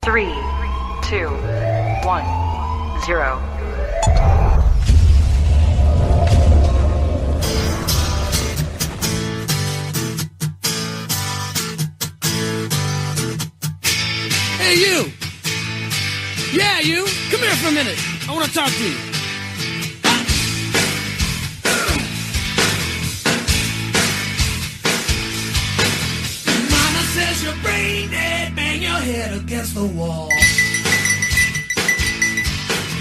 3, 2, 1, 0. Hey, you! Yeah, you! Come here for a minute. I want to talk to you. Mama says you're brain dead, bang your head against the wall.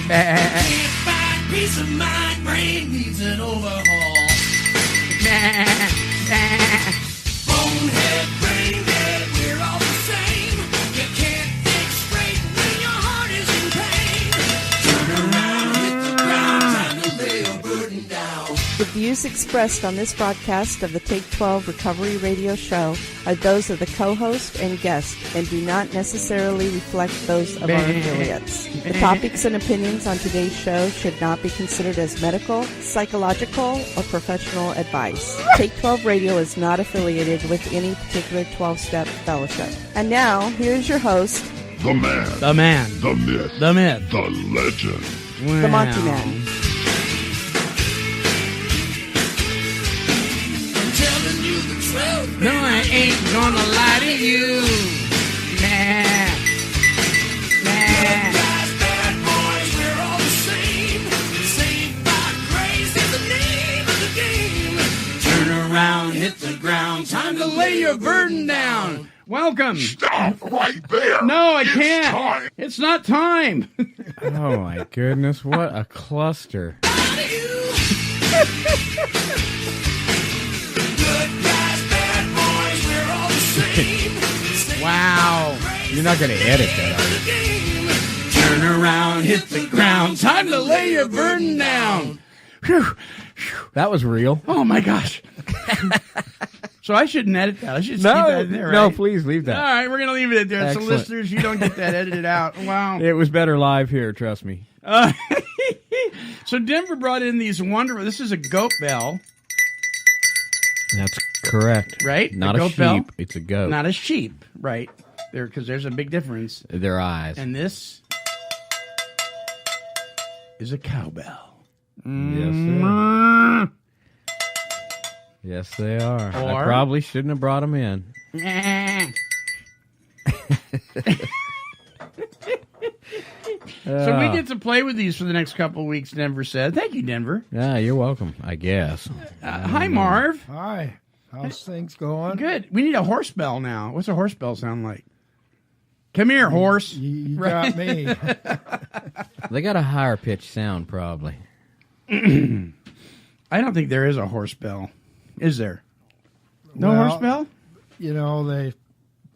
Can't find peace of mind, brain needs an overhaul. Bonehead, brain dead, we're all the same. You can't think straight when your heart is in pain. Turn around, hit the ground, time to lay your burden down. The views expressed on this broadcast of the Take 12 Recovery Radio Show are those of the co-host and guest and do not necessarily reflect those of our affiliates. The topics and opinions on today's show should not be considered as medical, psychological, or professional advice. Take 12 Radio is not affiliated with any particular 12-step fellowship. And now, here's your host, The man. The man. The myth. The myth. The legend. the Monty Man. I'm telling you the truth. No, I ain't gonna lie to you. Nah. Nah. Guys, bad boys, we're all the same. Saved by grace is the name of the game. Turn around, hit the ground. Time to lay your burden down. Welcome. Stop right there. No, I It's can't. time. It's not time. Oh my goodness, what a cluster. Good guys, bad boys, we're all the same. Wow. You're not going to edit that, are you? Turn around, hit the ground. Time to lay your burden down. Whew. That was real. Oh my gosh. So I shouldn't edit that. I should just keep that in there, right? No, please leave All that. right, we're gonna leave it there. Excellent. So listeners, you don't get that edited out. Wow. It was better live here, trust me. So Denver brought in these wonderful. This is a goat bell, That's correct. right? Not a goat sheep, bell. it's a goat. Not a sheep, right? There, because there's a big difference. Their eyes. And this is a cowbell. Yes, yes, they are. Or- I probably shouldn't have brought them in. So we get to play with these for the next couple of weeks, Denver said. Thank you, Denver. Yeah, you're welcome, I guess. Hi, Marv. Hi, how's things going? Good. We need a horse bell now. What's a horse bell sound like? Come here, horse. You got me. They got a higher pitched sound, probably. I don't think there is a horse bell. Is there? No Well, horse bell? You know, they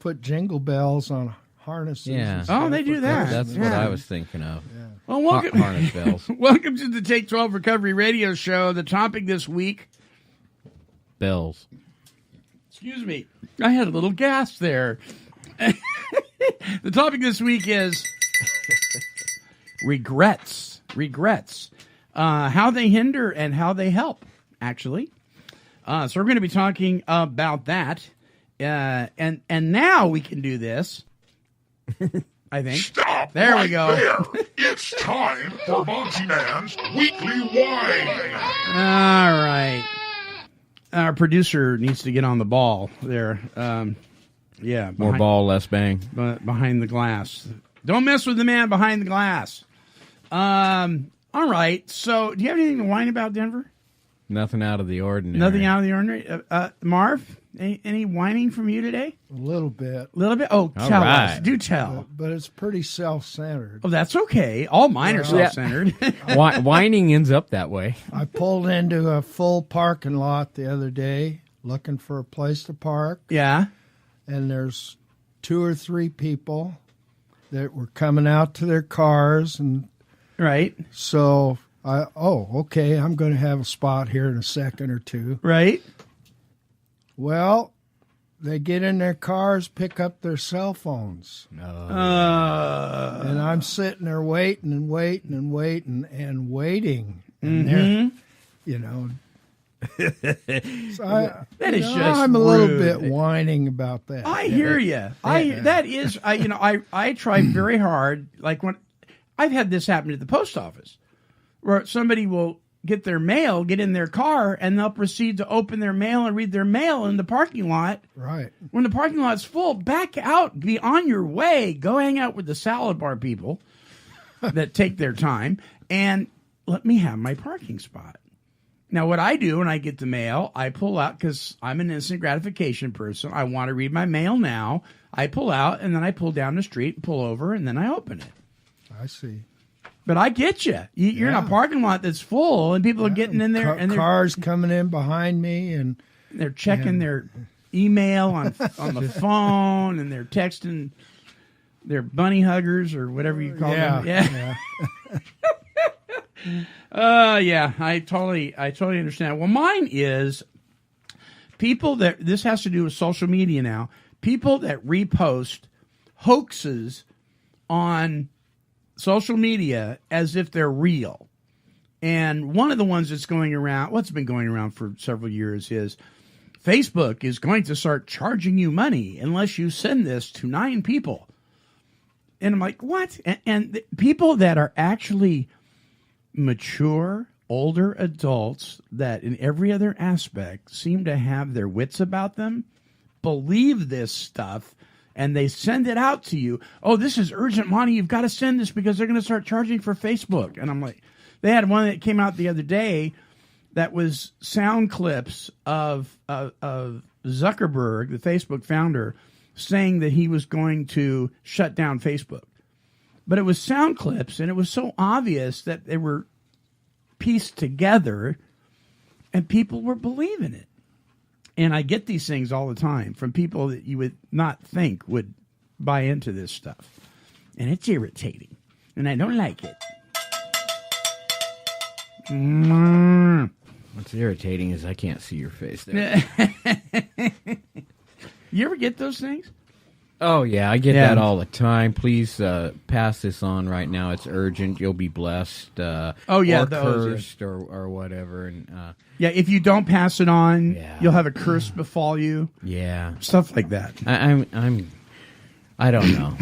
put jingle bells on harnesses. Yeah. and stuff Oh, they do for that. That's Christmas. what Yeah. I was thinking of. Well, welcome, Harness bells. welcome to the Take 12 Recovery Radio Show. The topic this week, Bells. excuse me, I had a little gasp there. The topic this week is regrets. Regrets. How they hinder and how they help, actually. So we're going to be talking about that. And now we can do this, I think. Stop There we right go. there. It's time for Monty Man's Weekly Whine. All right. Our producer needs to get on the ball there. Yeah. More ball, less bang. Behind the glass. Don't mess with the man behind the glass. All right. So, do you have anything to whine about, Denver? Nothing out of the ordinary. Nothing out of the ordinary. Marv, any whining from you today? A little bit, A little bit? Oh, All tell right. us. Do tell. but it's pretty self-centered. Oh, that's okay. All mine are Yeah. self-centered. Whining ends up that way. I pulled into a full parking lot the other day looking for a place to park, Yeah. and there's 2 or 3 people that were coming out to their cars, and Right. so okay, I'm going to have a spot here in a second or two. Right. Well, they get in their cars, pick up their cell phones. And I'm sitting there waiting and waiting and waiting and waiting. And they're, you know, So That is just I'm a little rude. bit whining about that. I hear you. I try very hard. Like when I've had this happen at the post office, where somebody will get in their car, and they'll proceed to open their mail and read their mail in the parking lot. Right. When the parking lot's full, back out, be on your way, go hang out with the salad bar people that take their time, and let me have my parking spot. Now, what I do when I get the mail, I pull out, because I'm an instant gratification person. I want to read my mail now. I pull out, and then I pull down the street, pull over, and then I open it. I see. But I get you. You're in a parking lot that's full, and people are getting in there, and cars coming in behind me, and they're checking their email on the phone, and they're texting their bunny huggers or whatever you call them. Yeah. Yeah, I totally understand. Well, mine is people this has to do with social media now. People that repost hoaxes on social media as if they're real. And one of the ones that's going around, what's been going around for several years, is Facebook is going to start charging you money unless you send this to 9 people. And I'm like, what? And people that are actually mature, older adults that in every other aspect seem to have their wits about them, believe this stuff, and they send it out to you. Oh, this is urgent money. You've got to send this because they're going to start charging for Facebook. And I'm like, they had one that came out the other day that was sound clips of Zuckerberg, the Facebook founder, saying that he was going to shut down Facebook. But it was sound clips, and it was so obvious that they were pieced together, and people were believing it. And I get these things all the time from people that you would not think would buy into this stuff. And it's irritating, and I don't like it. What's irritating is I can't see your face there. You ever get those things? Oh, yeah, I get that all the time. Please pass this on right now. It's urgent. You'll be blessed. Or cursed or whatever. And if you don't pass it on, you'll have a curse befall you. Yeah. Stuff like that. I don't know.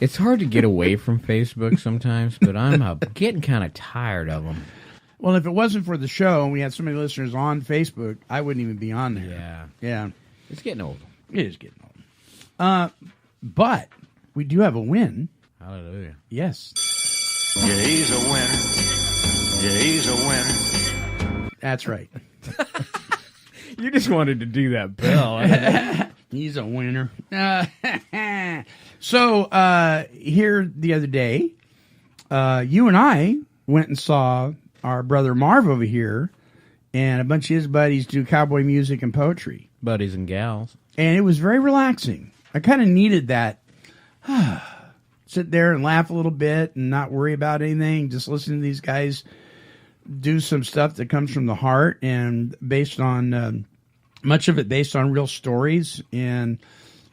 It's hard to get away from Facebook sometimes, but I'm getting kind of tired of them. Well, if it wasn't for the show and we had so many listeners on Facebook, I wouldn't even be on there. Yeah. It's getting old. It is getting old. But we do have a win. Hallelujah. Yes. Yeah, he's a winner. Yeah, he's a winner. That's right. You just wanted to do that bell. He's a winner. So here the other day, you and I went and saw our brother Marv over here and a bunch of his buddies do cowboy music and poetry. Buddies and gals. And it was very relaxing. I kind of needed that. Sit there and laugh a little bit and not worry about anything. Just listen to these guys do some stuff that comes from the heart and based on, much of it based on real stories. And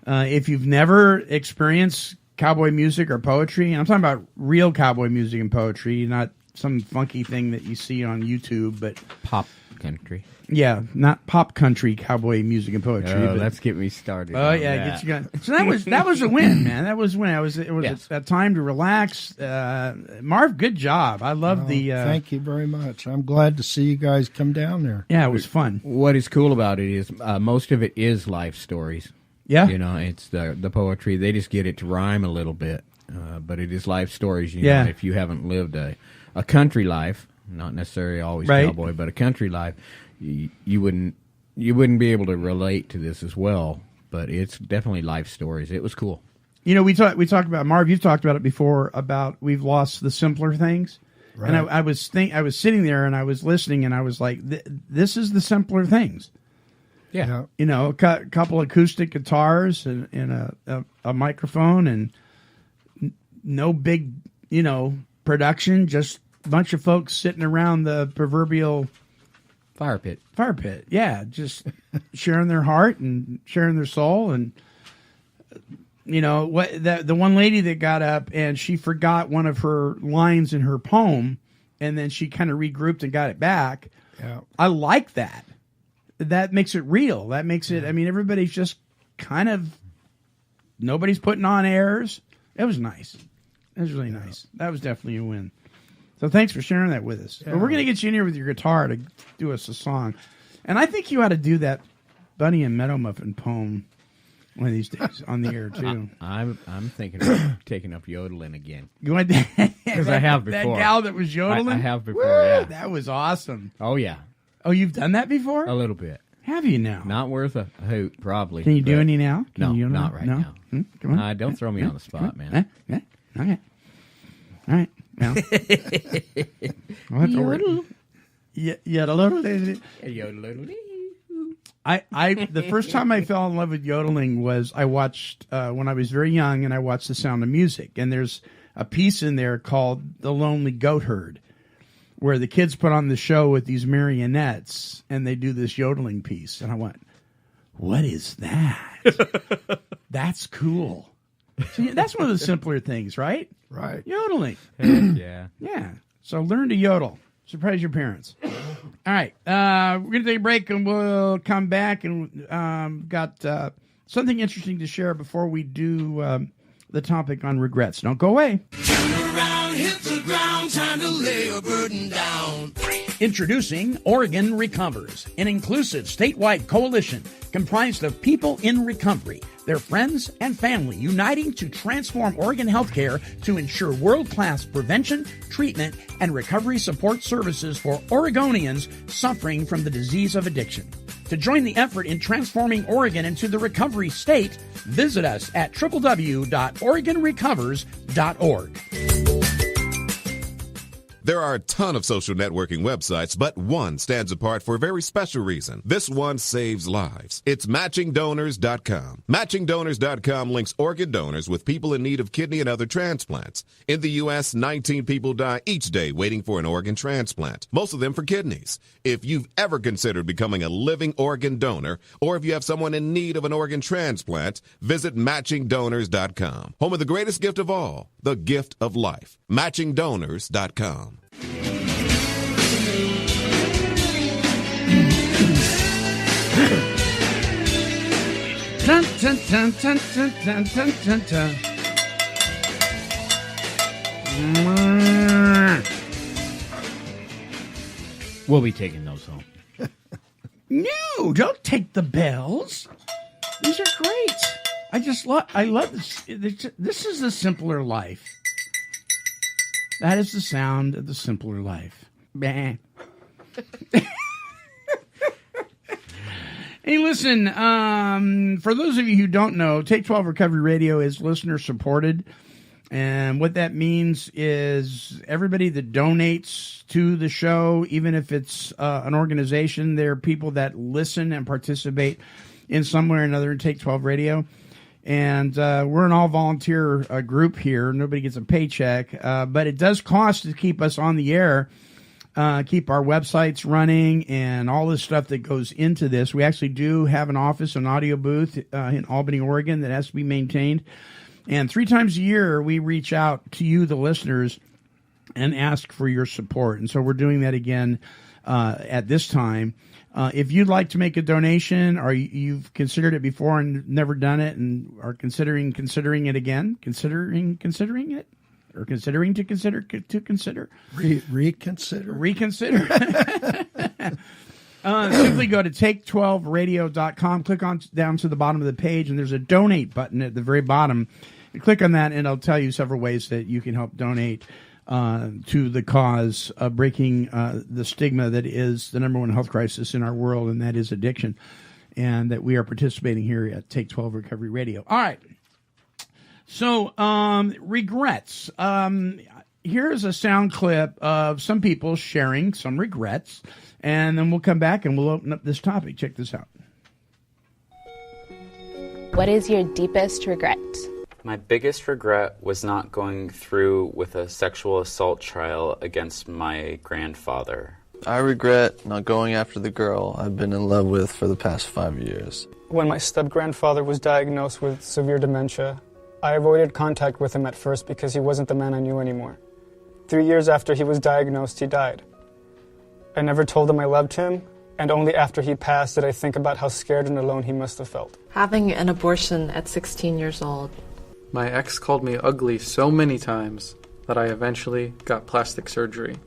if you've never experienced cowboy music or poetry, and I'm talking about real cowboy music and poetry, not some funky thing that you see on YouTube, but pop country. Yeah, not pop country cowboy music and poetry. Oh, let's get me started. Oh yeah, get you going. So that was a win, man. That was when it was a time to relax. Marv, good job. I love the. Thank you very much. I'm glad to see you guys come down there. Yeah, it was fun. What is cool about it is most of it is life stories. Yeah, it's the poetry. They just get it to rhyme a little bit, but it is life stories. You know, if you haven't lived a country life, not necessarily always cowboy, but a country life. You wouldn't be able to relate to this as well, but it's definitely life stories. It was cool. You know, we talked about, Marv, you've talked about it before, about we've lost the simpler things. Right. And I was sitting there and I was listening and I was like, this is the simpler things. Yeah. You know, a couple acoustic guitars and a microphone and no big, production, just a bunch of folks sitting around the proverbial fire pit. Yeah, just sharing their heart and sharing their soul. And the one lady that got up and she forgot one of her lines in her poem, and then she kind of regrouped and got it back. Yeah, I like that. that makes it real. That makes it, I mean, everybody's just kind of, nobody's putting on airs. It was nice. It was really nice. That was definitely a win. So thanks for sharing that with us. Yeah. But we're going to get you in here with your guitar to do us a song. And I think you ought to do that Bunny and Meadow Muffin poem one of these days on the air, too. I'm thinking of taking up yodeling again. You want to? Because I have before. That gal that was yodeling? I have before, yeah. That was awesome. Oh, yeah. Oh, you've done that before? A little bit. Have you now? Not worth a hoot, probably. Can you do any now? No, not right now. Come on. Don't throw me on the spot, man. Okay. All right. Well, Yodel. The first time I fell in love with yodeling was I watched when I was very young, and I watched The Sound of Music, and there's a piece in there called "The Lonely Goat Herd," where the kids put on the show with these marionettes, and they do this yodeling piece, and I went, "What is that? That's cool." See, that's one of the simpler things, right? Right. Yodeling. Yeah. Yeah. So learn to yodel. Surprise your parents. All right. We're going to take a break, and we'll come back, and got something interesting to share before we do the topic on regrets. Don't go away. Turn around, hit the ground, time to lay a burden down. Introducing Oregon Recovers, an inclusive statewide coalition comprised of people in recovery, their friends and family uniting to transform Oregon healthcare to ensure world-class prevention, treatment, and recovery support services for Oregonians suffering from the disease of addiction. To join the effort in transforming Oregon into the recovery state, visit us at www.oregonrecovers.org. There are a ton of social networking websites, but one stands apart for a very special reason. This one saves lives. It's MatchingDonors.com. MatchingDonors.com links organ donors with people in need of kidney and other transplants. In the U.S., 19 people die each day waiting for an organ transplant, most of them for kidneys. If you've ever considered becoming a living organ donor, or if you have someone in need of an organ transplant, visit MatchingDonors.com. Home of the greatest gift of all, the gift of life. MatchingDonors.com. Dun, dun, dun, dun, dun, dun, dun, dun, dun. We'll be taking those home. No, don't take the bells. These are great. I love this. This is the simpler life. That is the sound of the simpler life. Bah. Hey, listen, for those of you who don't know, Take 12 Recovery Radio is listener supported. And what that means is everybody that donates to the show, even if it's an organization, there are people that listen and participate in some way or another in Take 12 Radio. And we're an all-volunteer group here. Nobody gets a paycheck. But it does cost to keep us on the air, keep our websites running, and all the stuff that goes into this. We actually do have an office, an audio booth in Albany, Oregon that has to be maintained. And 3 times a year, we reach out to you, the listeners, and ask for your support. And so we're doing that again at this time. If you'd like to make a donation, or you've considered it before and never done it, and are considering it again, considering it, or considering to consider. Reconsider. Simply go to take12radio.com, click on down to the bottom of the page, and there's a donate button at the very bottom. You click on that, and it'll tell you several ways that you can help donate to the cause of breaking the stigma that is the number one health crisis in our world, and that is addiction, and that we are participating here at Take 12 Recovery Radio. All right. So, regrets. Here's a sound clip of some people sharing some regrets, and then we'll come back and we'll open up this topic. Check this out. What is your deepest regret? My biggest regret was not going through with a sexual assault trial against my grandfather. I regret not going after the girl I've been in love with for the past 5 years. When my step-grandfather was diagnosed with severe dementia, I avoided contact with him at first because he wasn't the man I knew anymore. 3 years after he was diagnosed, he died. I never told him I loved him, And only after he passed did I think about how scared and alone he must have felt. Having an abortion at 16 years old. My ex called me ugly so many times that I eventually got plastic surgery.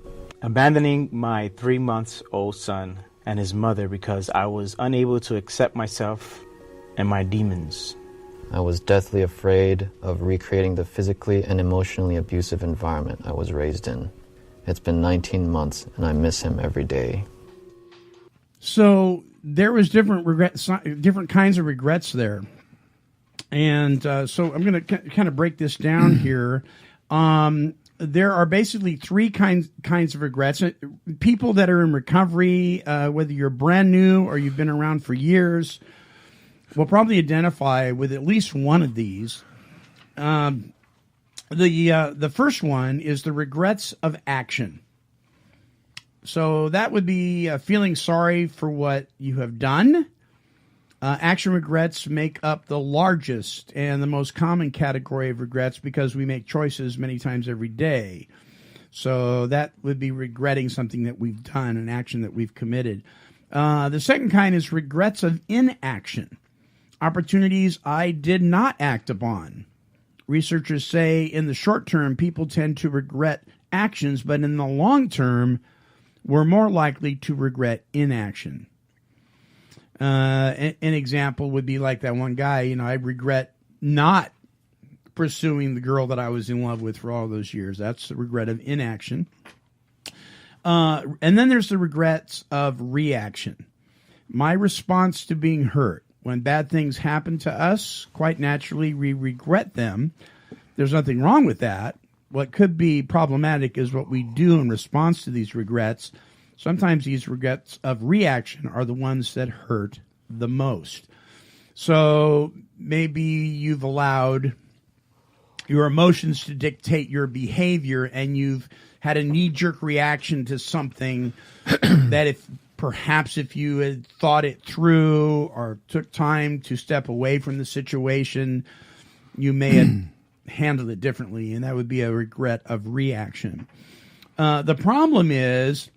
Abandoning my 3-month-old son and his mother because I was unable to accept myself and my demons. I was deathly afraid of recreating the physically and emotionally abusive environment I was raised in. It's been 19 months, and I miss him every day. So there was different kinds of regrets there. And so I'm going to kind of break this down here. There are basically three kinds of regrets. People that are in recovery, whether you're brand new or you've been around for years, will probably identify with at least one of these. The first one is the regrets of action. So that would be feeling sorry for what you have done. Action regrets make up the largest and the most common category of regrets because we make choices many times every day. So that would be regretting something that we've done, an action that we've committed. The second kind is regrets of inaction. Opportunities I did not act upon. Researchers say in the short term, people tend to regret actions, but in the long term, we're more likely to regret inaction. An example would be like that one guy, I regret not pursuing the girl that I was in love with for all those years. That's the regret of inaction. And then there's the regrets of reaction. My response to being hurt. When bad things happen to us, quite naturally, we regret them. There's nothing wrong with that. What could be problematic is what we do in response to these regrets. Sometimes these regrets of reaction are the ones that hurt the most. So maybe you've allowed your emotions to dictate your behavior and you've had a knee-jerk reaction to something that if you had thought it through or took time to step away from the situation, you may have handled it differently, and that would be a regret of reaction. The problem is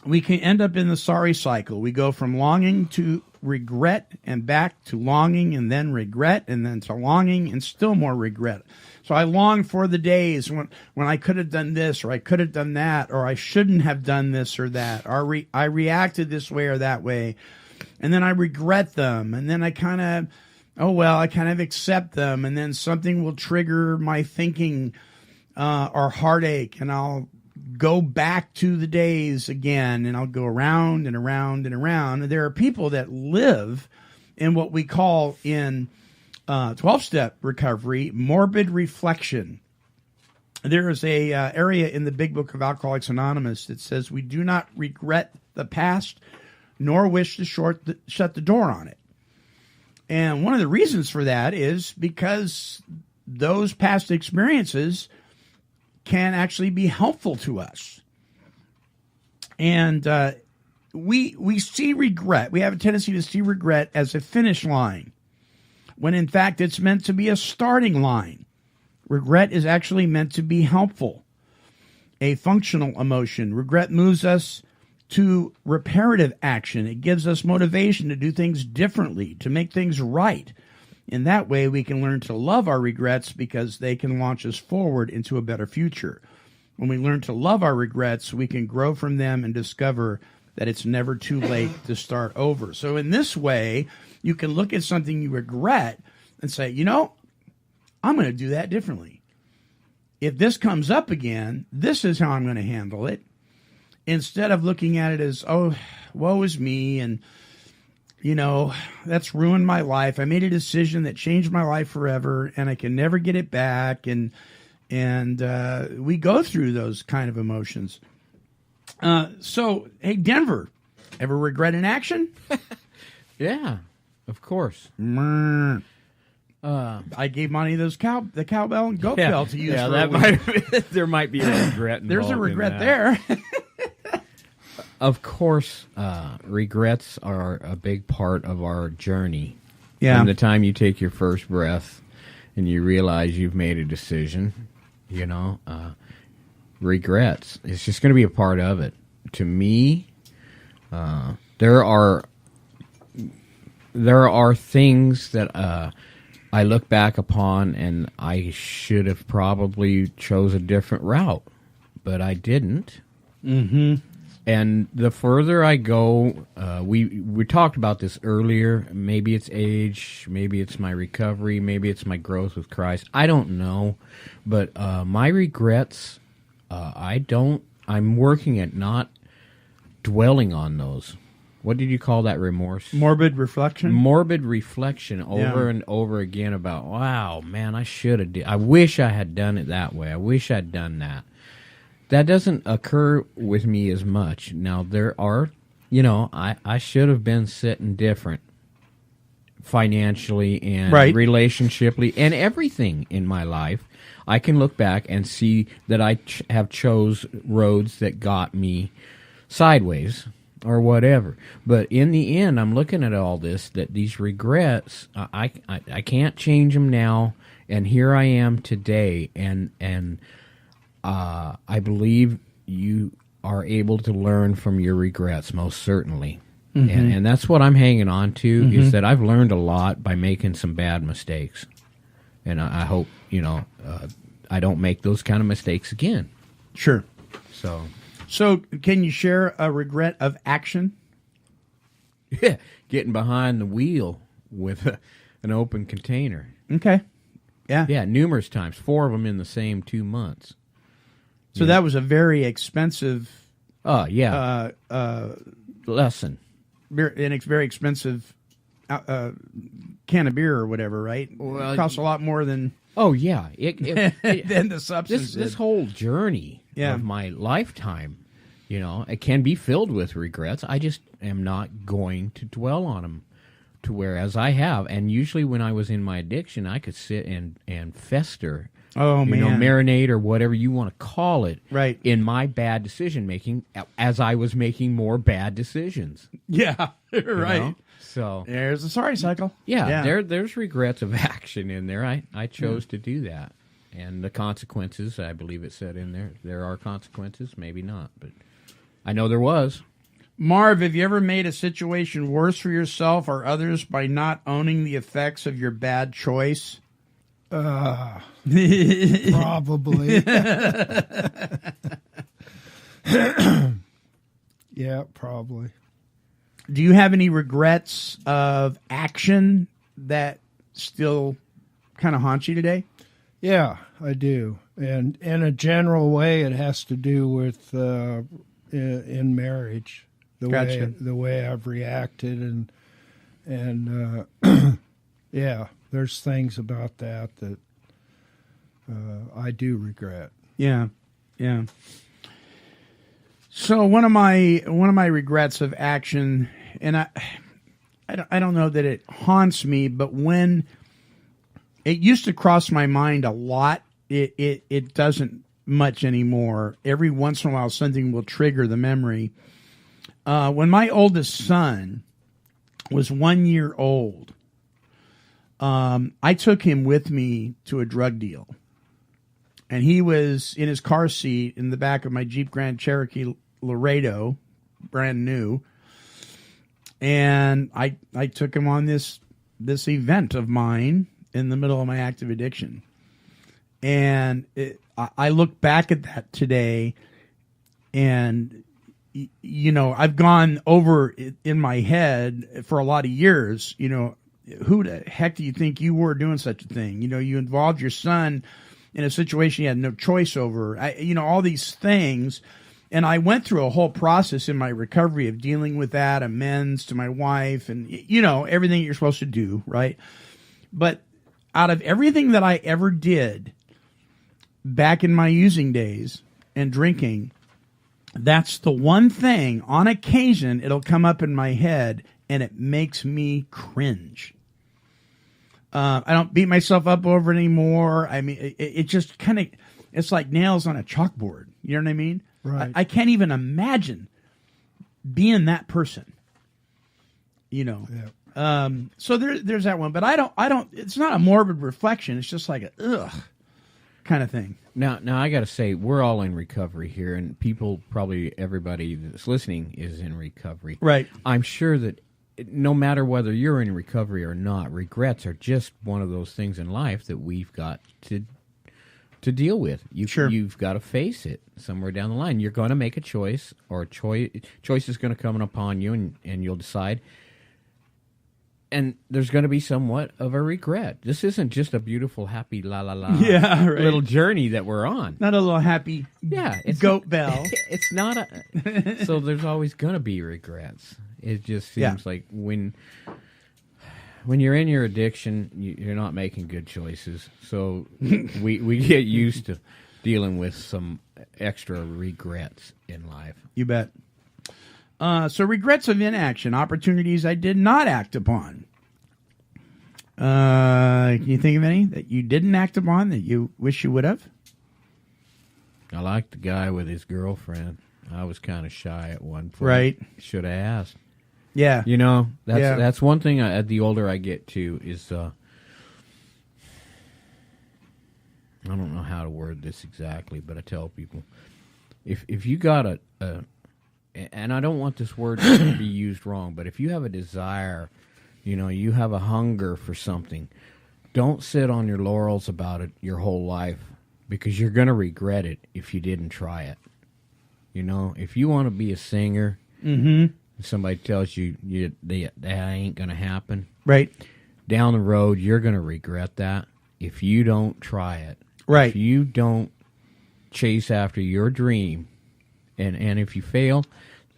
we can end up in the sorry cycle. We go from longing to regret and back to longing and then regret and then to longing and still more regret. So I long for the days when I could have done this or I could have done that or I shouldn't have done this or that or I reacted this way or that way. And then I regret them. And then I kind of accept them. And then something will trigger my thinking or heartache. And I'll go back to the days again. And I'll go around and around and around. And there are people that live in what we call in 12-step recovery, morbid reflection. There is a area in the Big Book of Alcoholics Anonymous that says we do not regret the past nor wish to shut the door on it. And one of the reasons for that is because those past experiences can actually be helpful to us. And we see regret. We have a tendency to see regret as a finish line, when in fact it's meant to be a starting line. Regret is actually meant to be helpful, a functional emotion. Regret moves us to reparative action. It gives us motivation to do things differently, to make things right. In that way, we can learn to love our regrets because they can launch us forward into a better future. When we learn to love our regrets, we can grow from them and discover that it's never too late to start over. So in this way, you can look at something you regret and say, I'm going to do that differently. If this comes up again, this is how I'm going to handle it. Instead of looking at it as, oh, woe is me, and, that's ruined my life. I made a decision that changed my life forever, and I can never get it back. And we go through those kind of emotions. So, hey, Denver, ever regret an action? Yeah, of course. I gave Monty the cowbell and goat bell to use. Yeah, there might be a regret. There's a regret there. Of course, regrets are a big part of our journey. Yeah. From the time you take your first breath and you realize you've made a decision, regrets. It's just going to be a part of it. To me, there are things that I look back upon, and I should have probably chose a different route, but I didn't. Mm-hmm. And the further I go, we talked about this earlier. Maybe it's age, maybe it's my recovery, maybe it's my growth with Christ. I don't know, but my regrets, I'm working at not dwelling on those. What did you call that? Remorse? Morbid reflection? Morbid reflection over and over again about, wow, man, I wish I had done it that way. I wish I'd done that. That doesn't occur with me as much. Now, there are, I should have been sitting different financially and relationshiply and everything in my life. I can look back and see that I have chose roads that got me sideways or whatever. But in the end, I'm looking at all this, that these regrets, I can't change them now, and here I am today, and I believe you are able to learn from your regrets, most certainly. Mm-hmm. And that's what I'm hanging on to, is that I've learned a lot by making some bad mistakes. And I hope, I don't make those kind of mistakes again. Sure. So can you share a regret of action? Yeah, getting behind the wheel with an open container. Okay. Yeah. Yeah, numerous times. 4 of them in the same 2 months. So that was a very expensive... lesson. Very expensive can of beer or whatever, right? Well, it costs a lot more than... Oh, yeah. Than the substance. This whole journey of my lifetime, it can be filled with regrets. I just am not going to dwell on them to whereas I have. And usually when I was in my addiction, I could sit and fester... Oh, man. Marinate or whatever you want to call it, right, in my bad decision making as I was making more bad decisions. Yeah, right. So there's a sorry cycle. Yeah. There's regrets of action in there. I chose to do that, and the consequences. I believe it said in there. There are consequences, maybe not, but I know there was. Marv, have you ever made a situation worse for yourself or others by not owning the effects of your bad choice? Probably. Yeah, probably. Do you have any regrets of action that still kind of haunt you today? Yeah, I do. And in a general way, it has to do with in marriage, the way I've reacted, and yeah. There's things about that I do regret. Yeah. So one of my regrets of action, and I don't know that it haunts me, but when it used to cross my mind a lot, it doesn't much anymore. Every once in a while, something will trigger the memory. When my oldest son was 1 year old. I took him with me to a drug deal, and he was in his car seat in the back of my Jeep Grand Cherokee Laredo, brand new, and I took him on this event of mine in the middle of my active addiction, and I look back at that today, and I've gone over it in my head for a lot of years, who the heck do you think you were doing such a thing? You involved your son in a situation you had no choice over. All these things. And I went through a whole process in my recovery of dealing with that, amends to my wife, and, everything you're supposed to do, right? But out of everything that I ever did back in my using days and drinking, that's the one thing, on occasion, it'll come up in my head, and it makes me cringe. I don't beat myself up over it anymore. I mean, it just kind of, it's like nails on a chalkboard. You know what I mean? Right. I can't even imagine being that person. Yeah. So there's that one, but I don't, it's not a morbid reflection. It's just like ugh. kind of thing. Now I got to say, we're all in recovery here, and probably everybody that's listening is in recovery. Right. I'm sure that no matter whether you're in recovery or not, regrets are just one of those things in life that we've got to deal with. You've got to face it somewhere down the line. You're going to make a choice, or choice is going to come upon you, and you'll decide. And there's going to be somewhat of a regret. This isn't just a beautiful, happy, la la la little journey that we're on. Not a little happy goat bell. It's not a. So there's always going to be regrets. It just seems like when you're in your addiction, you're not making good choices. So we get used to dealing with some extra regrets in life. You bet. So regrets of inaction, opportunities I did not act upon. Can you think of any that you didn't act upon that you wish you would have? I like the guy with his girlfriend. I was kind of shy at one point. Right. Should have asked. Yeah. You know, that's one thing the older I get to is, I don't know how to word this exactly, but I tell people, if you got and I don't want this word to be used wrong, but if you have a desire, you have a hunger for something, don't sit on your laurels about it your whole life, because you're going to regret it if you didn't try it. If you want to be a singer, somebody tells you that ain't going to happen, right? Down the road, you're going to regret that if you don't try it. Right. If you don't chase after your dream, and if you fail,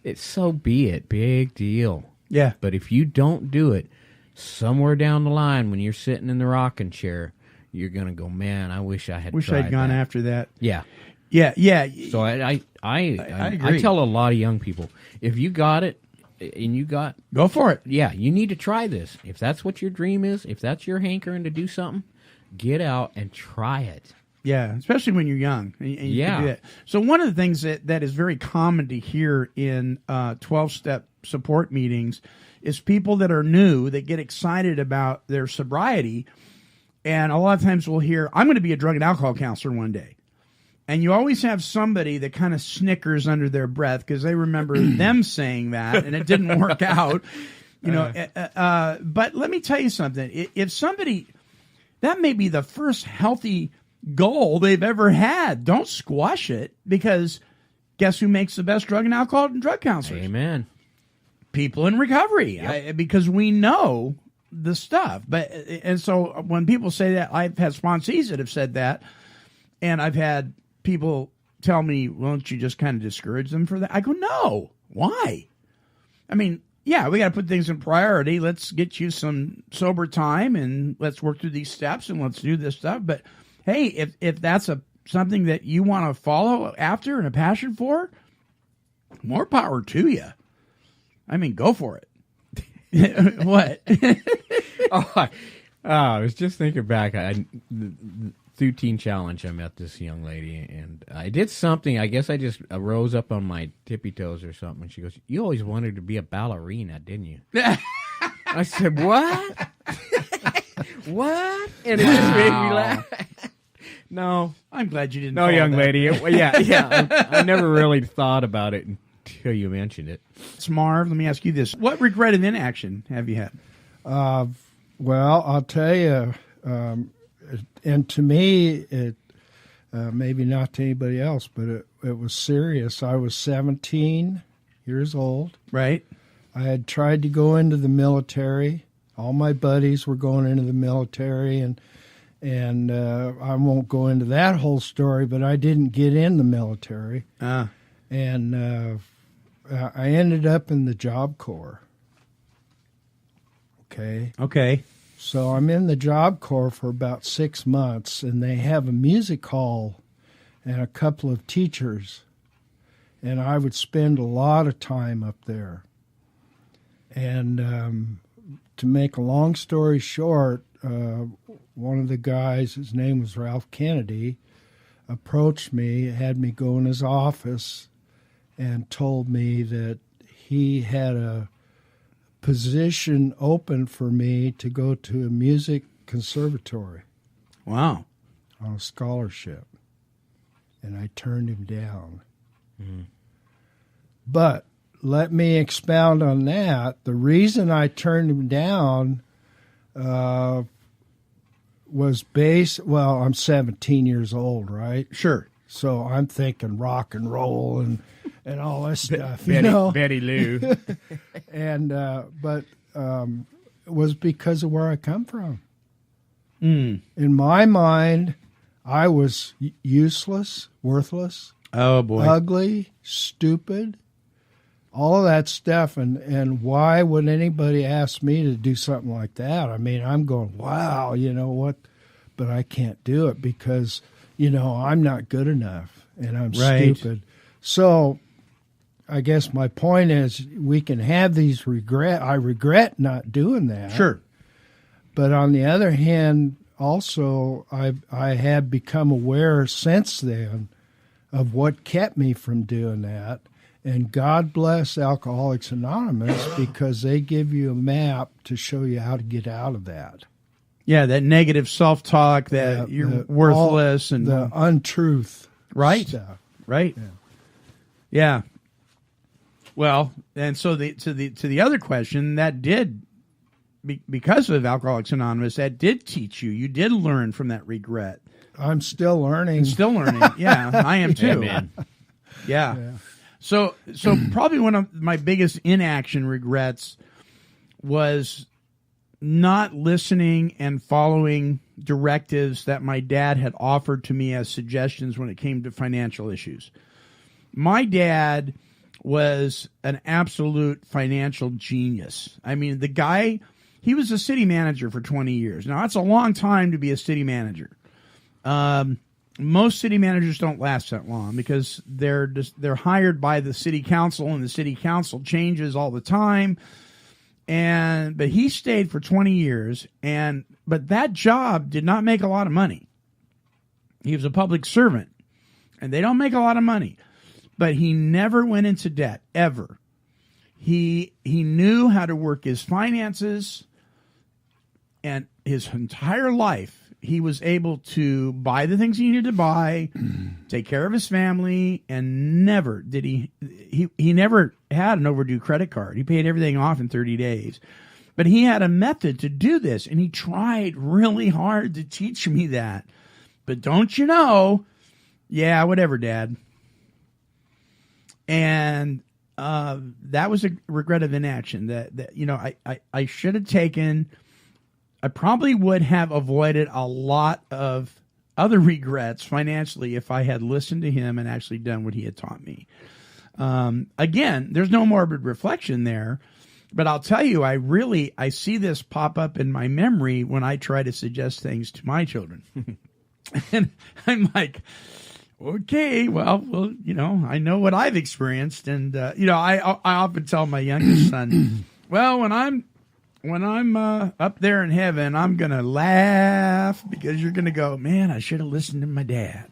it's so be it. Big deal. Yeah. But if you don't do it, somewhere down the line when you're sitting in the rocking chair, you're going to go, man, I wish I had I'd gone after that. Yeah. Yeah, yeah. So I agree. I tell a lot of young people, if you got it and go for it. Yeah, you need to try this. If that's what your dream is, if that's your hankering to do something, get out and try it. Yeah, especially when you're young. And you can do that. So one of the things that is very common to hear in 12-step support meetings is people that are new, that get excited about their sobriety, and a lot of times we'll hear, I'm going to be a drug and alcohol counselor one day. And you always have somebody that kind of snickers under their breath because they remember them saying that, and it didn't work out. But let me tell you something. If somebody, that may be the first healthy goal they've ever had. Don't squash it, because guess who makes the best drug and alcohol and drug counselors? Amen. People in recovery, because we know the stuff. And so when people say that, I've had sponsees that have said that, and I've had people tell me, well, don't you just kind of discourage them for that? I go, no. Why? I mean, yeah, we got to put things in priority. Let's get you some sober time, and let's work through these steps, and let's do this stuff. But hey, if that's something that you want to follow after and a passion for, more power to you. I mean, go for it. What? I was just thinking back. Through Teen Challenge, I met this young lady, and I did something. I guess I just rose up on my tippy toes or something. And she goes, "You always wanted to be a ballerina, didn't you?" I said, "What? What?" And it just made me laugh. No, I'm glad you didn't. No, young lady. Yeah. I never really thought about it until you mentioned it. Marv, let me ask you this: what regret of inaction have you had? Well, I'll tell you. And to me, it maybe not to anybody else, but it was serious. I was 17 years old. Right. I had tried to go into the military. All my buddies were going into the military, and I won't go into that whole story, but I didn't get in the military. And I ended up in the Job Corps. Okay. So I'm in the Job Corps for about 6 months, and they have a music hall and a couple of teachers, and I would spend a lot of time up there. And to make a long story short, one of the guys, his name was Ralph Kennedy, approached me, had me go in his office, and told me that he had a position open for me to go to a music conservatory. Wow. on a scholarship, and I turned him down. But let me expound on that. The reason I turned him down was well, I'm 17 years old, right? Sure. So I'm thinking rock and roll and all this stuff, Betty Lou. And but it was because of where I come from. Mm. In my mind, I was useless, worthless. Oh boy, ugly, stupid, all of that stuff. And why would anybody ask me to do something like that? I mean, I'm going, wow, you know what? But I can't do it because, I'm not good enough and I'm stupid. So I guess my point is we can have these regret. I regret not doing that. Sure. But on the other hand, also, I have become aware since then of what kept me from doing that. And God bless Alcoholics Anonymous because they give you a map to show you how to get out of that. Yeah, that negative self-talk that you're worthless and the untruth. Right. Stuff. Right. Yeah. Well, and so to the other question, that did, because of Alcoholics Anonymous, that did teach you. You did learn from that regret. I'm still learning. Yeah, I am too. Amen. Yeah. So probably one of my biggest inaction regrets was not listening and following directives that my dad had offered to me as suggestions when it came to financial issues. My dad was an absolute financial genius. I mean, the guy, he was a city manager for 20 years. Now, that's a long time to be a city manager. Most city managers don't last that long because they're hired by the city council, and the city council changes all the time. But he stayed for 20 years, but that job did not make a lot of money. He was a public servant, and they don't make a lot of money. But he never went into debt, ever. He knew how to work his finances, and his entire life he was able to buy the things he needed to buy, take care of his family, and never did he never had an overdue credit card. He paid everything off in 30 days. But he had a method to do this, and he tried really hard to teach me that. But don't you know, yeah, whatever, Dad. And that was a regret of inaction that I should have taken. I probably would have avoided a lot of other regrets financially if I had listened to him and actually done what he had taught me. Again, there's no morbid reflection there, but I'll tell you, I see this pop up in my memory when I try to suggest things to my children. And I'm like, okay, well, I know what I've experienced. And, I often tell my youngest son, well, when I'm up there in heaven, I'm going to laugh because you're going to go, man, I should have listened to my dad.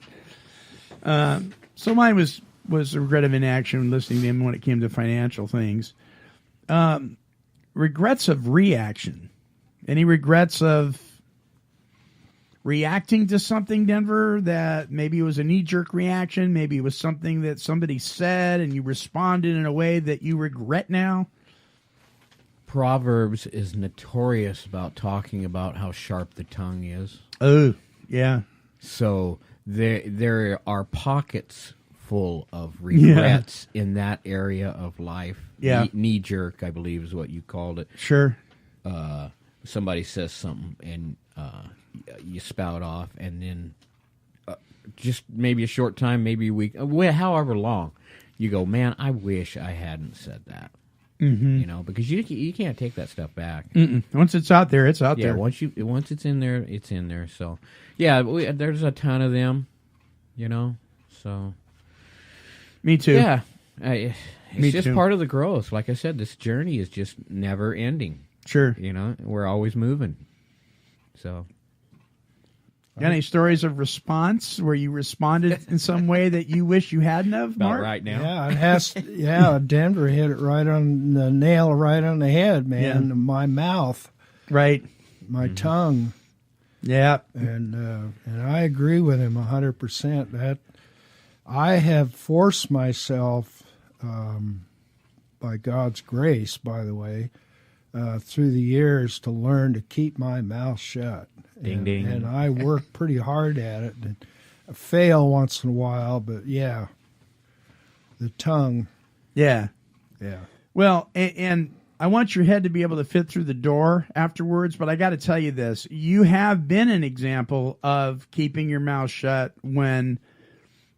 So mine was a regret of inaction listening to him when it came to financial things. Regrets of reaction. Any regrets of reacting to something, Denver, that maybe it was a knee-jerk reaction, maybe it was something that somebody said and you responded in a way that you regret now? Proverbs is notorious about talking about how sharp the tongue is. Oh, yeah. So there are pockets full of regrets in that area of life. Yeah. Knee jerk, I believe, is what you called it. Sure. Somebody says something and you spout off, and then just maybe a short time, maybe a week, however long, you go, man, I wish I hadn't said that. Mm-hmm. Because you can't take that stuff back. Mm-mm. Once it's out there, it's out there. Once it's in there, it's in there. So, yeah, there's a ton of them. So. Me too. Yeah, it's just part of the growth. Like I said, this journey is just never ending. Sure. We're always moving. So. Got any stories of response where you responded in some way that you wish you hadn't have, Mark? About right now. Yeah, it has. Denver hit it right on the nail, right on the head, man. Yeah. My mouth, right, my tongue. Yeah, and I agree with him 100%. That I have forced myself, by God's grace, by the way, through the years, to learn to keep my mouth shut. Ding, ding. And I work pretty hard at it. And I fail once in a while, but yeah, the tongue. Yeah. Yeah. Well, and I want your head to be able to fit through the door afterwards, but I got to tell you this. You have been an example of keeping your mouth shut when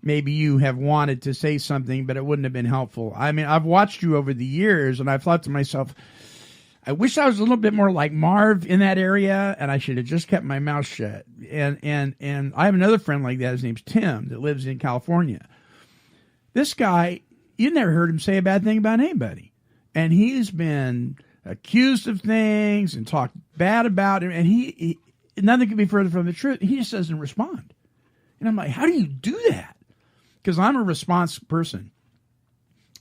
maybe you have wanted to say something, but it wouldn't have been helpful. I mean, I've watched you over the years, and I've thought to myself, I wish I was a little bit more like Marv in that area, and I should have just kept my mouth shut. And I have another friend like that. His name's Tim, that lives in California. This guy, you never heard him say a bad thing about anybody. And he's been accused of things and talked bad about him, and he nothing could be further from the truth. He just doesn't respond. And I'm like, how do you do that? Because I'm a response person.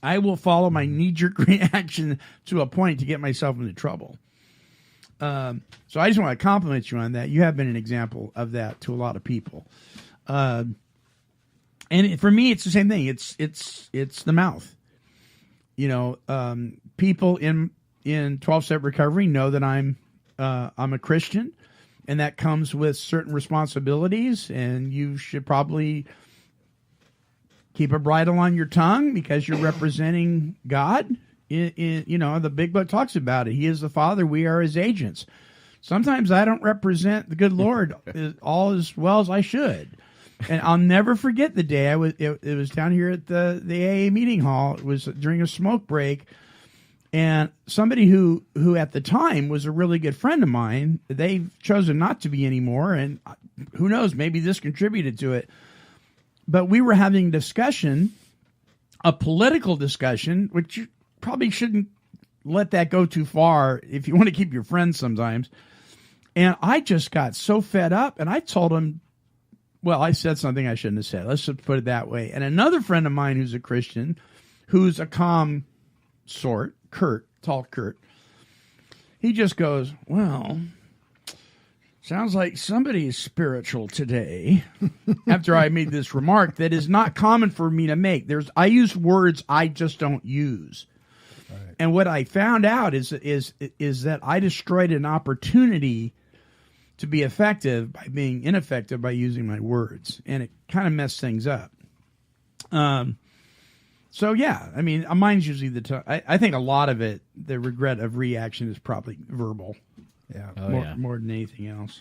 I will follow my knee-jerk reaction to a point to get myself into trouble. So I just want to compliment you on that. You have been an example of that to a lot of people. And for me, it's the same thing. It's the mouth. You know, people in 12-step recovery know that I'm a Christian, and that comes with certain responsibilities, and you should probably keep a bridle on your tongue because you're representing God. You know, the big book talks about it. He is the Father. We are his agents. Sometimes I don't represent the good Lord all as well as I should. And I'll never forget the day it was down here at the AA meeting hall. It was during a smoke break. And somebody who at the time was a really good friend of mine, they've chosen not to be anymore. And who knows, maybe this contributed to it. But we were having a discussion, a political discussion, which you probably shouldn't let that go too far if you want to keep your friends sometimes. And I just got so fed up, and I told him, well, I said something I shouldn't have said. Let's just put it that way. And another friend of mine who's a Christian, who's a calm sort, tall Kurt, he just goes, well, sounds like somebody is spiritual today. After I made this remark that is not common for me to make. I use words I just don't use. Right. And what I found out is that I destroyed an opportunity to be effective by being ineffective by using my words. And it kind of messed things up. So, yeah, I mean, mine's usually the tongue. I think a lot of it, the regret of reaction is probably verbal. Yeah, more than anything else.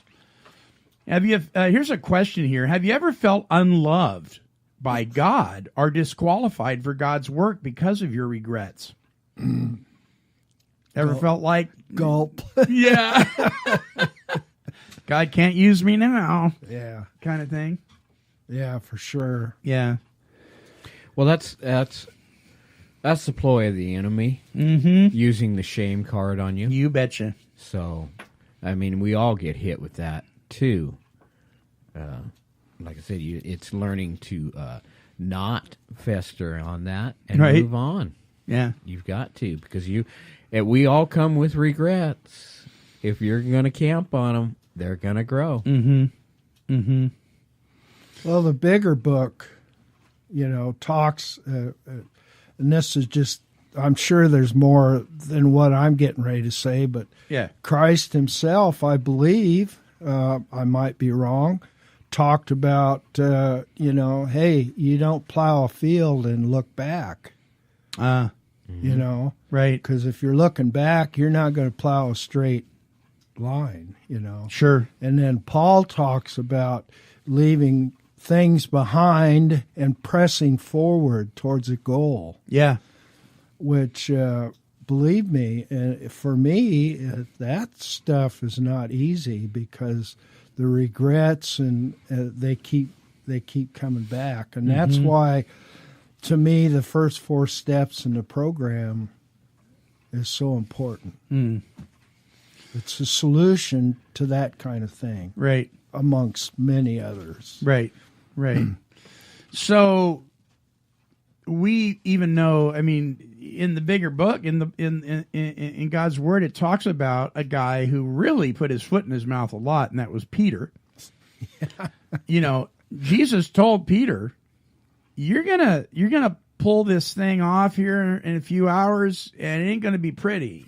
Have you? Here's a question here. Have you ever felt unloved by God or disqualified for God's work because of your regrets? Ever felt like... Gulp. Yeah. God can't use me now. Yeah. Kind of thing. Yeah, for sure. Yeah. Well, that's the ploy of the enemy, using the shame card on you. You betcha. So, I mean, we all get hit with that, too. Like I said, it's learning to not fester on that and move on. Yeah. You've got to, because we all come with regrets. If you're going to camp on them, they're going to grow. Well, the bigger book, talks, and this is just, I'm sure there's more than what I'm getting ready to say, but Christ himself, I believe, I might be wrong, talked about, hey, you don't plow a field and look back. Right. Because if you're looking back, you're not going to plow a straight line, Sure. And then Paul talks about leaving things behind and pressing forward towards a goal. Yeah. Which, believe me, for me, that stuff is not easy because the regrets and they keep coming back, and that's why, to me, the first 4 steps in the program is so important. It's a solution to that kind of thing, right? Amongst many others, right. So we even know, I mean, in the bigger book, in God's Word, it talks about a guy who really put his foot in his mouth a lot, and that was Peter. Yeah. Jesus told Peter, "You're gonna pull this thing off here in a few hours, and it ain't gonna be pretty.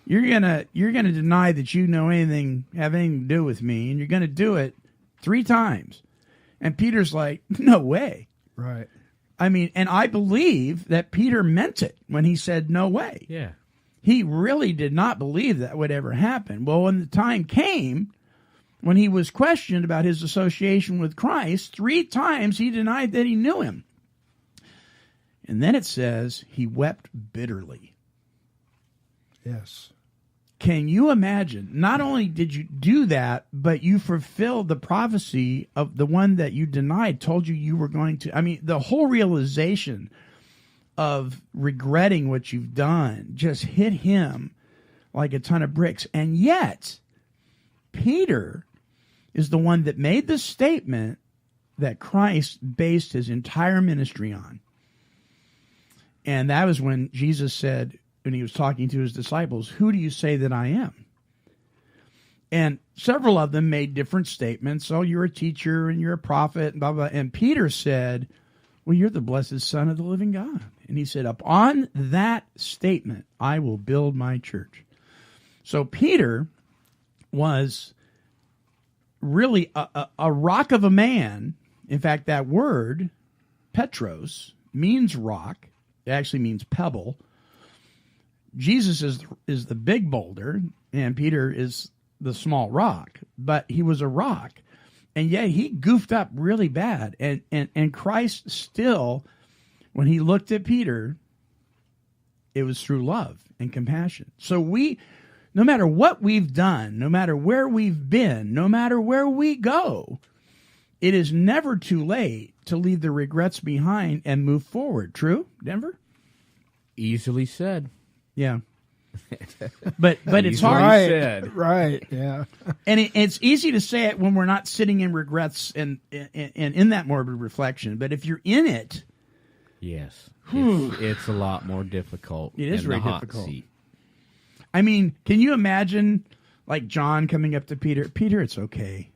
You're gonna deny that you know anything, have anything to do with me, and you're gonna do it 3 times." And Peter's like, "No way." Right. I mean, and I believe that Peter meant it when he said, "No way." Yeah. He really did not believe that would ever happen. Well, when the time came, when he was questioned about his association with Christ, 3 times he denied that he knew him. And then it says he wept bitterly. Yes. Can you imagine? Not only did you do that, but you fulfilled the prophecy of the one that you denied, told you were going to. I mean, the whole realization of regretting what you've done just hit him like a ton of bricks. And yet, Peter is the one that made the statement that Christ based his entire ministry on. And that was when Jesus said, when he was talking to his disciples, "Who do you say that I am?" And several of them made different statements. "Oh, you're a teacher and you're a prophet," and blah, blah. And Peter said, "Well, you're the blessed Son of the living God." And he said, "Upon that statement, I will build my church." So Peter was really a rock of a man. In fact, that word, Petros, means rock. It actually means pebble. Jesus is the big boulder, and Peter is the small rock. But he was a rock, and yet he goofed up really bad. And Christ still, when he looked at Peter, it was through love and compassion. So no matter what we've done, no matter where we've been, no matter where we go, it is never too late to leave the regrets behind and move forward. True, Denver? Easily said. Yeah. But it's hard. Right, right, yeah. And it's easy to say it when we're not sitting in regrets and in that morbid reflection. But if you're in it, yes, it's a lot more difficult. It is in very the hot difficult. seat. I mean, can you imagine like John coming up to Peter? "Peter, it's okay."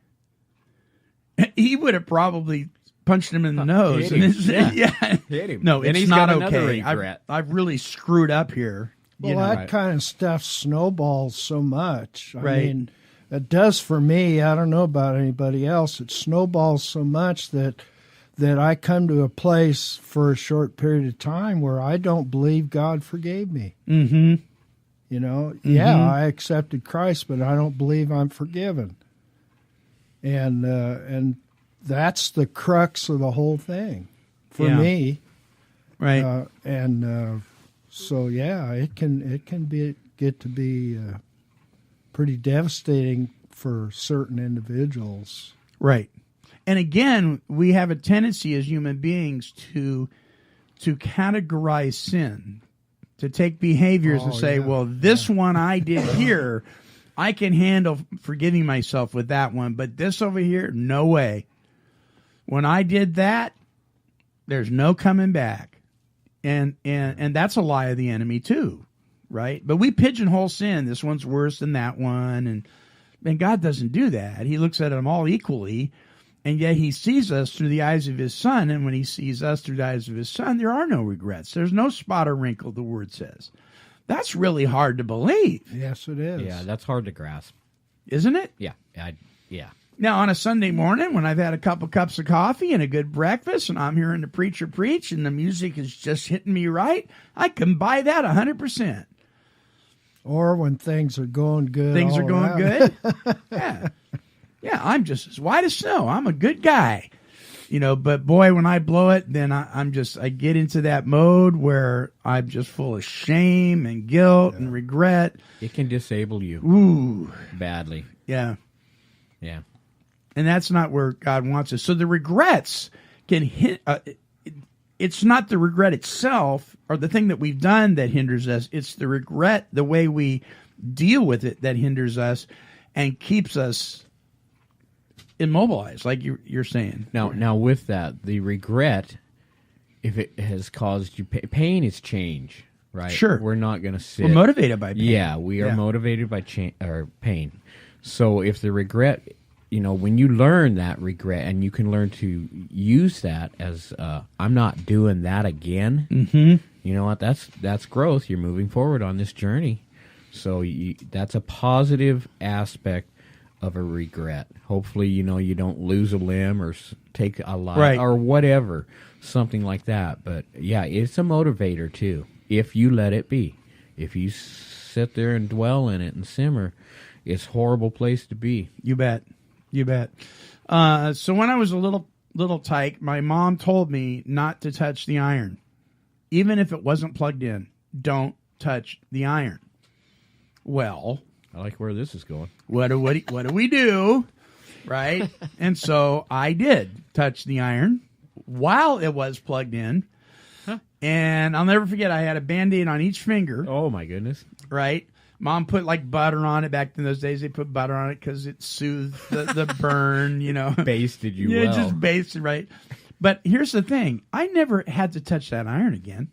He would have probably punched him in the nose. Hit him. Yeah. Hit him. No, And it's he's not got another okay. regret. I've really screwed up here. Well, that kind of stuff snowballs so much. I Right. mean, it does for me. I don't know about anybody else. It snowballs so much that I come to a place for a short period of time where I don't believe God forgave me. Mm-hmm. You know, Mm-hmm. yeah, I accepted Christ, but I don't believe I'm forgiven. And that's the crux of the whole thing for Yeah. me. Right. So yeah, it can get to be pretty devastating for certain individuals. Right. And again, we have a tendency as human beings to categorize sin, to take behaviors and say, well, this one I did here, I can handle forgiving myself with that one, but this over here, no way. When I did that, there's no coming back. And that's a lie of the enemy too, right? But we pigeonhole sin. This one's worse than that one. And God doesn't do that. He looks at them all equally, and yet he sees us through the eyes of his Son. And when he sees us through the eyes of his Son, there are no regrets. There's no spot or wrinkle, the Word says. That's really hard to believe. Yes, it is. Yeah, that's hard to grasp. Isn't it? Yeah. Yeah. Now, on a Sunday morning, when I've had a couple cups of coffee and a good breakfast, and I'm hearing the preacher preach, and the music is just hitting me right, I can buy that 100%. Or when things are going good. Things are all going around. good? Yeah. Yeah, I'm just as white as snow. I'm a good guy. But boy, when I blow it, then I get into that mode where I'm just full of shame and guilt and regret. It can disable you. Ooh. Badly. Yeah. Yeah. And that's not where God wants us. So the regrets can hit. It's not the regret itself or the thing that we've done that hinders us. It's the regret, the way we deal with it, that hinders us and keeps us immobilized, like you're saying. Now, with that, the regret, if it has caused you pain, is change. right? Sure. We're not going to sit. We're motivated by pain. Yeah, we are motivated by pain. So if the regret, when you learn that regret and you can learn to use that as, I'm not doing that again, you know what? That's growth. You're moving forward on this journey. So that's a positive aspect of a regret. Hopefully, you don't lose a limb or take a life or whatever, something like that. But yeah, it's a motivator too, if you let it be. If you sit there and dwell in it and simmer, it's a horrible place to be. You bet. So when I was a little tyke, my mom told me not to touch the iron. Even if it wasn't plugged in, don't touch the iron. Well, I like where this is going. What do we do? Right? And so I did touch the iron while it was plugged in. Huh. And I'll never forget, I had a Band-Aid on each finger. Oh, my goodness. Right? Mom put like butter on it. Back in those days, they put butter on it because it soothed the burn, Basted you well. Yeah, just basted, right? But here's the thing. I never had to touch that iron again.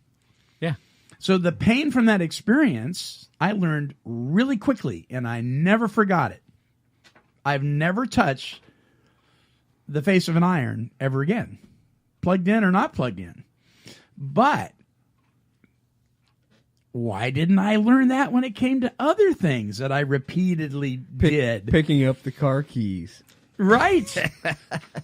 Yeah. So the pain from that experience, I learned really quickly, and I never forgot it. I've never touched the face of an iron ever again, plugged in or not plugged in. But why didn't I learn that when it came to other things that I repeatedly did? Picking up the car keys. Right.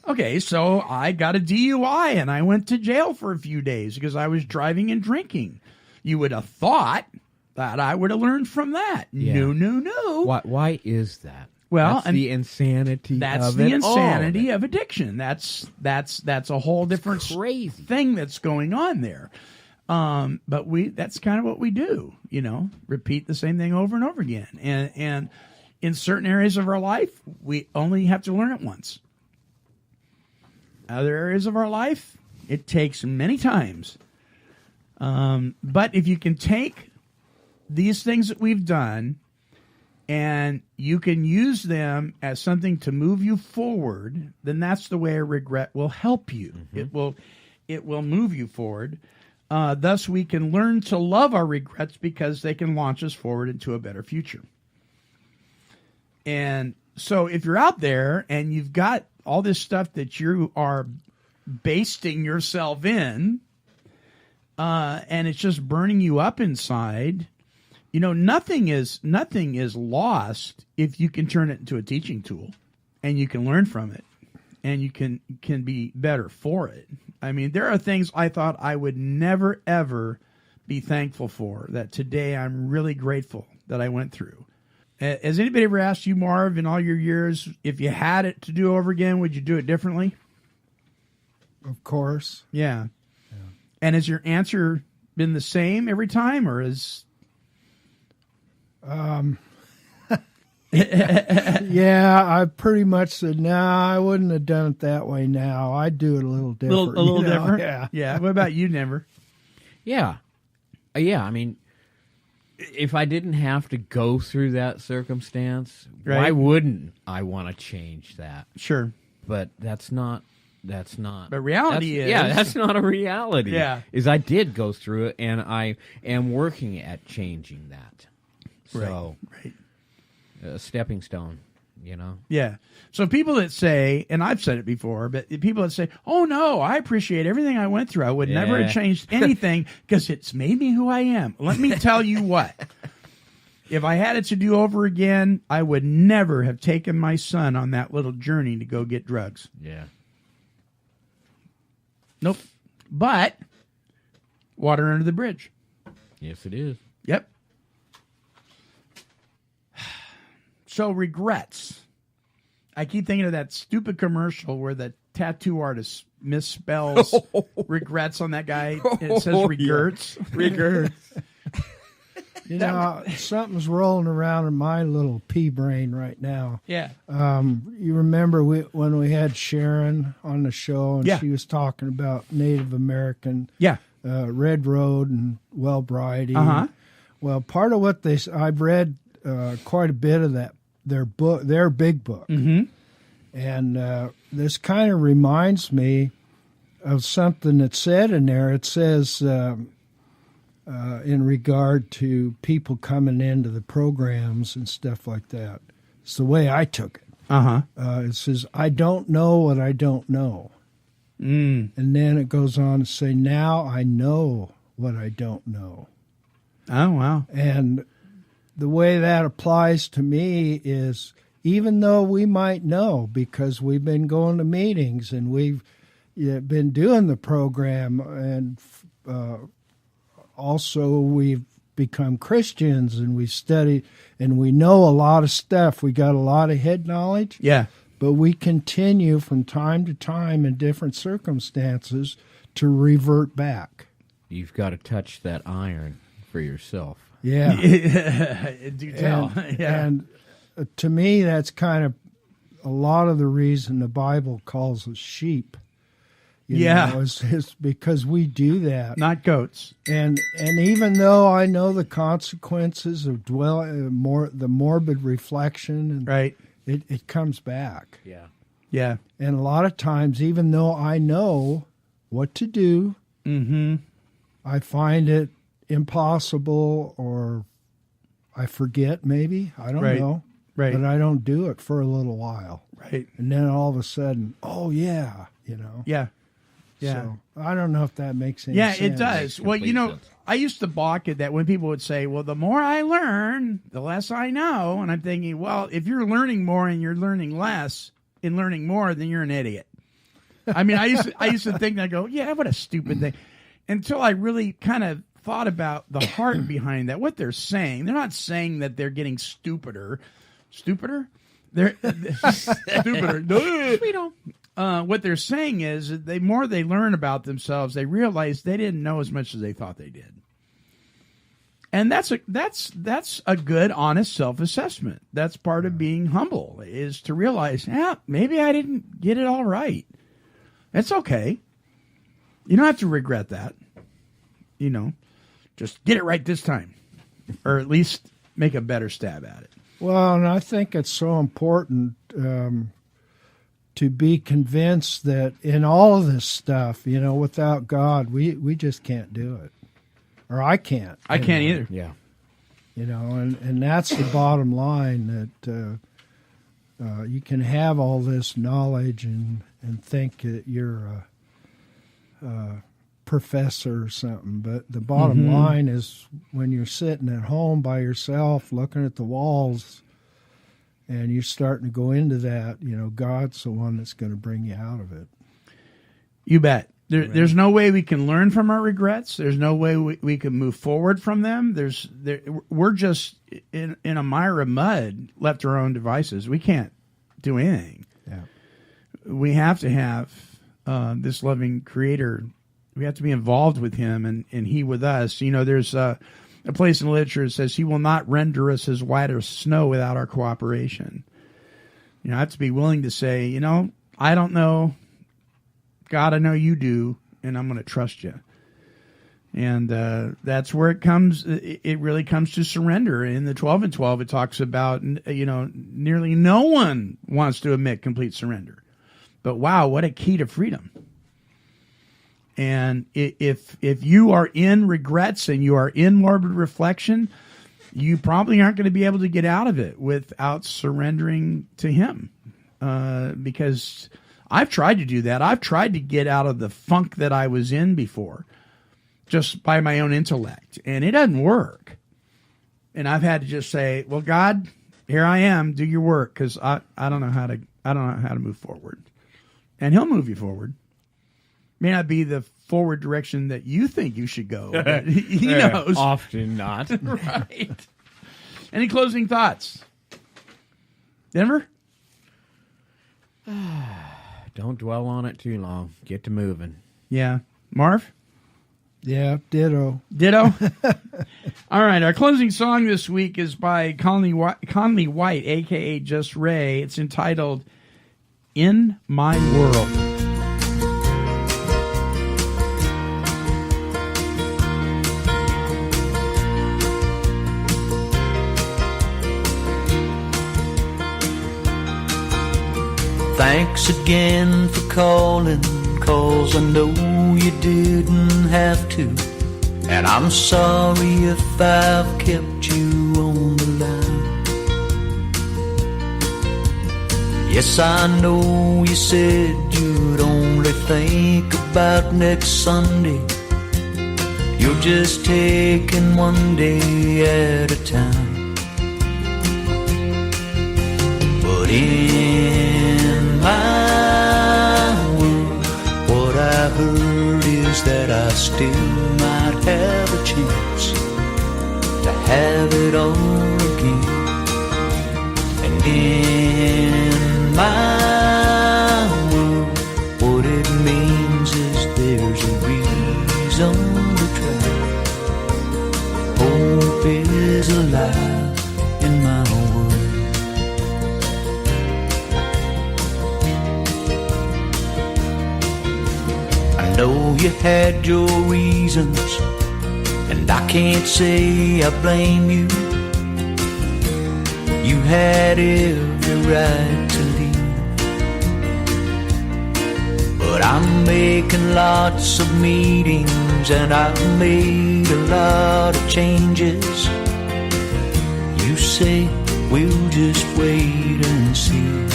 Okay, so I got a DUI and I went to jail for a few days because I was driving and drinking. You would have thought that I would have learned from that. Yeah. No. Why is that? Well, that's the insanity. That's of the it insanity all. of addiction. That's a whole different crazy thing that's going on there. But that's kind of what we do. Repeat the same thing over and over again. And in certain areas of our life, we only have to learn it once. Other areas of our life, it takes many times. But if you can take these things that we've done and you can use them as something to move you forward, then that's the way a regret will help you. Mm-hmm. It will move you forward. Thus, we can learn to love our regrets because they can launch us forward into a better future. And so if you're out there and you've got all this stuff that you are basting yourself in, and it's just burning you up inside, nothing is lost if you can turn it into a teaching tool and you can learn from it and you can be better for it. I mean, there are things I thought I would never, ever be thankful for that today I'm really grateful that I went through. Has anybody ever asked you, Marv, in all your years, if you had it to do over again, would you do it differently? Of course. Yeah. And has your answer been the same every time, or is... Yeah, I pretty much said, no, I wouldn't have done it that way now. I'd do it a little different. A little different? Yeah. What about you, Denver? Yeah. I mean, if I didn't have to go through that circumstance, why wouldn't I want to change that? Sure. But that's not. But reality is... Yeah, that's not a reality. Yeah. Is I did go through it, and I am working at changing that. So, right. A stepping stone, Yeah. So people that say, and I've said it before, but people that say, oh, no, I appreciate everything I went through. I would never have changed anything because it's made me who I am. Let me tell you what. If I had it to do over again, I would never have taken my son on that little journey to go get drugs. Yeah. Nope. But water under the bridge. Yes, it is. Yep. So regrets. I keep thinking of that stupid commercial where the tattoo artist misspells regrets on that guy. And it says regrets. Regrets. Something's rolling around in my little pea brain right now. Yeah. You remember when we had Sharon on the show and she was talking about Native American Red Road and Wellbriety. Uh-huh. Well, part of what I've read quite a bit of that, their big book. Mm-hmm. And this kind of reminds me of something that's said in there. It says... in regard to people coming into the programs and stuff like that. It's the way I took it. It says, I don't know what I don't know. And then it goes on to say, now I know what I don't know. Oh, wow. And the way that applies to me is, even though we might know because we've been going to meetings and we've been doing the program, and also we've become Christians and we study and we know a lot of stuff. We got a lot of head knowledge. Yeah. But we continue from time to time in different circumstances to revert back. You've got to touch that iron for yourself. Yeah. Do tell. And to me, that's kind of a lot of the reason the Bible calls us sheep. You know, is because we do that. Not goats. And even though I know the consequences of the morbid reflection, and right, it comes back. Yeah. Yeah. And a lot of times, even though I know what to do, I find it impossible, or I forget maybe. I don't know. Right. But I don't do it for a little while. Right. And then all of a sudden, oh, yeah, Yeah. Yeah. So I don't know if that makes any sense. Yeah, it does. Well, I used to balk at that when people would say, well, the more I learn, the less I know. And I'm thinking, well, if you're learning more and you're learning less in learning more, then you're an idiot. I mean, I used to think, I go, yeah, what a stupid thing. Until I really kind of thought about the heart behind that, what they're saying. They're not saying that they're getting stupider. Stupider? They're stupider. What they're saying is that the more they learn about themselves, they realize they didn't know as much as they thought they did. And that's a good, honest self-assessment. That's part of being humble, is to realize, maybe I didn't get it all right. It's okay. You don't have to regret that. Just get it right this time, or at least make a better stab at it. Well, and I think it's so important to be convinced that in all of this stuff, without God, we just can't do it. Or I can't. I can't either. Yeah. And that's the bottom line, that you can have all this knowledge and think that you're a professor or something. But the bottom line is, when you're sitting at home by yourself looking at the walls, and you're starting to go into that, God's the one that's going to bring you out of it. You bet. There's no way we can learn from our regrets. There's no way we can move forward from them. We're just in a mire of mud, left to our own devices. We can't do anything. Yeah. We have to have this loving Creator. We have to be involved with Him and He with us. There's a place in the literature that says He will not render us as white as snow without our cooperation. I have to be willing to say, I don't know. God, I know you do, and I'm going to trust you. And that's where it comes. It really comes to surrender. In the 12 and 12, it talks about, nearly no one wants to admit complete surrender. But wow, what a key to freedom. And if you are in regrets and you are in morbid reflection, you probably aren't going to be able to get out of it without surrendering to Him. Because I've tried to do that. I've tried to get out of the funk that I was in before, just by my own intellect, and it doesn't work. And I've had to just say, well, God, here I am, do your work, because I don't know how to move forward. And He'll move you forward. May not be the forward direction that you think you should go, but He knows. Often not. Right. Any closing thoughts? Denver? Don't dwell on it too long. Get to moving. Yeah. Marv? Yeah, ditto. Ditto? All right, our closing song this week is by Conley White, a.k.a. Just Ray. It's entitled, In My World. Thanks again for calling, 'cause I know you didn't have to. And I'm sorry if I've kept you on the line. Yes, I know you said you'd only think about next Sunday. You're just taking one day at a time. But in my world, what I heard is that I still might have a chance to have it all again. And in my world, what it means is there's a reason to try. Hope is alive in my world. I know you had your reasons, and I can't say I blame you. You had every right to leave, but I'm making lots of meetings and I've made a lot of changes. You say we'll just wait and see,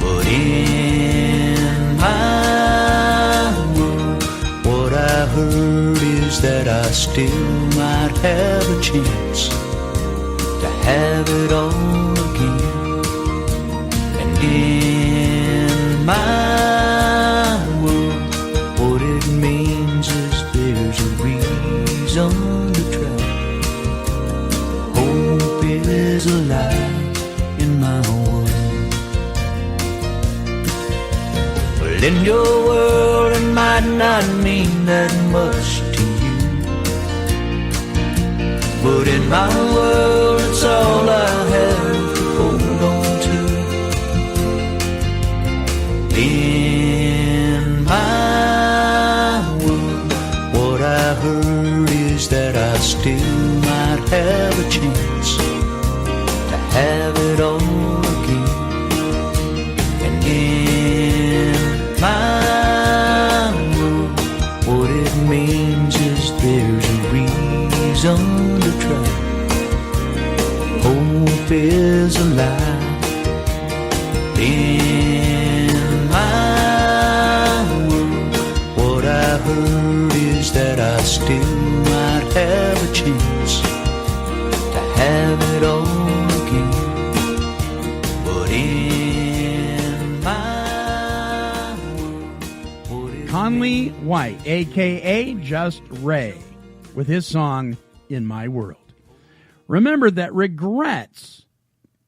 but in my world, what I heard is that I still might have a chance to have it all again. And in my world, what it means is there's a reason to try. Hope is alive in my world. Well, in your world it might not mean that much to you, but in my world it's all I have to hold on to. In my world, what I heard is that I still might have a chance to have it all again. And in my world, what it means is there's a reason to try. Hope is alive in my world. What I heard is that I still might have a chance to have it all again. But in my world, Conley White, a.k.a. Just Ray, with his song, In My World. Remember that regrets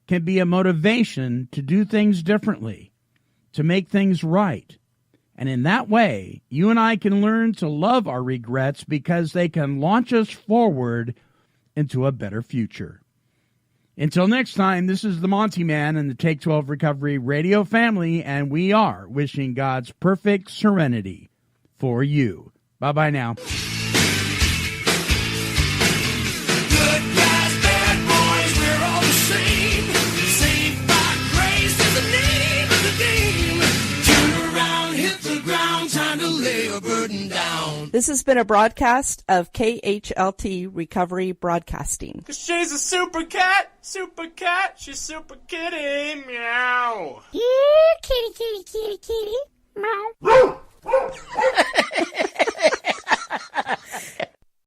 can be a motivation to do things differently, to make things right. And in that way, you and I can learn to love our regrets because they can launch us forward into a better future. Until next time, this is the Monty Man and the Take 12 Recovery Radio family, and we are wishing God's perfect serenity for you. Bye-bye now. This has been a broadcast of KHLT Recovery Broadcasting. She's a super cat, she's super kitty, meow. Yeah, kitty, kitty, kitty, kitty.